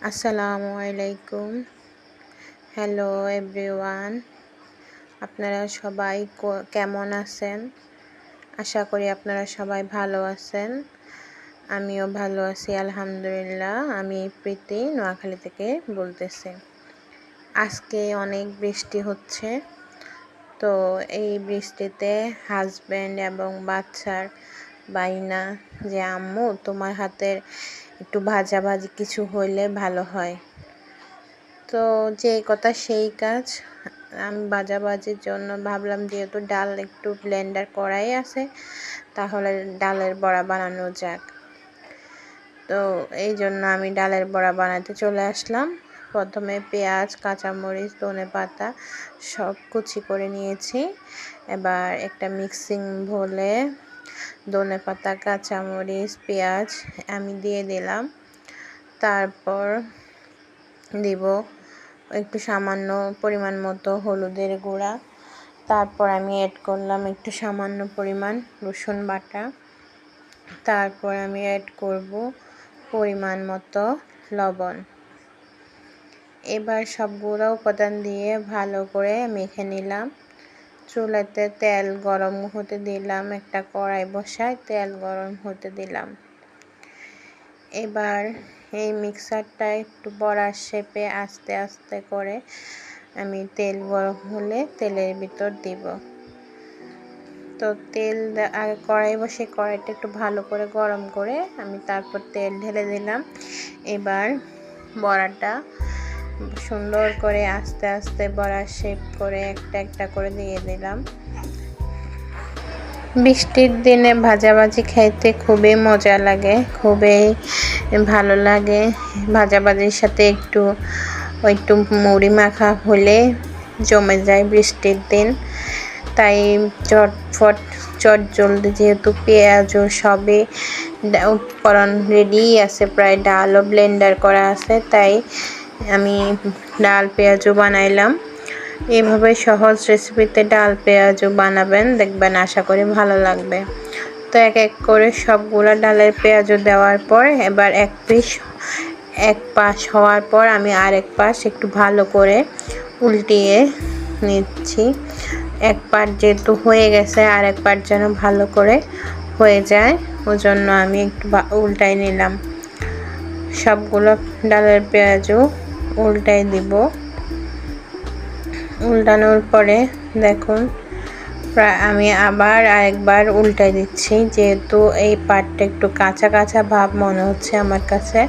আসসালামু আলাইকুম। Hello everyone, আপনারা সবাই কেমন আছেন? আশা করি আপনারা সবাই ভালো আছেন। আমিও ভালো আছি আলহামদুলিল্লাহ। আমি প্রীতি নোয়াখালী থেকে বলতেছি। আজকে অনেক বৃষ্টি হচ্ছে, তো এই বৃষ্টিতে হাজব্যান্ড এবং বাচ্চার বাইনা যে আম্মু তোমার হাতের একটু ভাজাভাজি কিছু হইলে ভালো হয়। তো যে কথা সেই কাজ, আমি ভাজাভাজির জন্য ভাবলাম যেহেতু ডাল একটু ব্লেন্ডার করাই আছে, তাহলে ডালের বড়া বানানো যাক। তো এই জন্য আমি ডালের বড়া বানাতে চলে আসলাম। প্রথমে পেঁয়াজ, কাঁচামরিচ, ধনেপাতা সব কুচি করে নিয়েছি। এবার একটা মিক্সিং বলে ধনেপাতা, কাঁচামরিচ, পেঁয়াজ আমি দিয়ে দিলাম। তারপর দিব একটু সামান্য পরিমাণ মতো হলুদের গুঁড়া। তারপর আমি অ্যাড করলাম একটু সামান্য পরিমাণ রসুন বাটা। তারপর আমি অ্যাড করব পরিমাণ মতো লবণ। এবার সবগুলো উপাদান দিয়ে ভালো করে মেখে নিলাম। চুলাতে তেল গরম হতে দিলাম, একটা কড়াই বসায় তেল গরম হতে দিলাম। এবার এই মিক্সারটা একটু বড়ার শেপে আস্তে আস্তে করে আমি তেল গরম হলে তেলের ভিতর দিব। তো তেল আগে কড়াই বসে কড়াইটা একটু ভালো করে গরম করে আমি তারপর তেল ঢেলে দিলাম। এবার বড়াটা সুন্দর করে আস্তে আস্তে বড়ার শেপ করে একটা একটা করে দিয়ে দিলাম। বৃষ্টির দিনে ভাজাভাজি খাইতে খুবই মজা লাগে, খুবই ভালো লাগে। ভাজাভাজির সাথে একটু মুড়ি মাখা হলে জমে যায় বৃষ্টির দিন। তাই চটজলদি যেহেতু পেঁয়াজ ও সবই উপকরণ রেডি আছে, প্রায় ডালও ব্লেন্ডার করা আছে, তাই আমি ডাল পেঁয়াজও বানাইলাম। এভাবে সহজ রেসিপিতে ডাল পেঁয়াজও বানাবেন, দেখবেন আশা করি ভালো লাগবে। তো এক এক করে সবগুলা ডালের পেঁয়াজও দেওয়ার পর এবার এক পাশ হওয়ার পর আমি আরেক পাশ একটু ভালো করে উল্টিয়ে নিচ্ছি। এক পাশ যেহেতু হয়ে গেছে, আরেক পাশ যেন ভালো করে হয়ে যায়, ওজন্য আমি একটু উল্টাই নিলাম। সবগুলো ডালের পেঁয়াজও উল্টাই দিব। উল্টানোর পরে দেখুন প্রায় আমি আবার আরেকবার উল্টাই দিচ্ছি, যেহেতু এই পাটটা একটু কাঁচা কাঁচা ভাব মনে হচ্ছে আমার কাছে।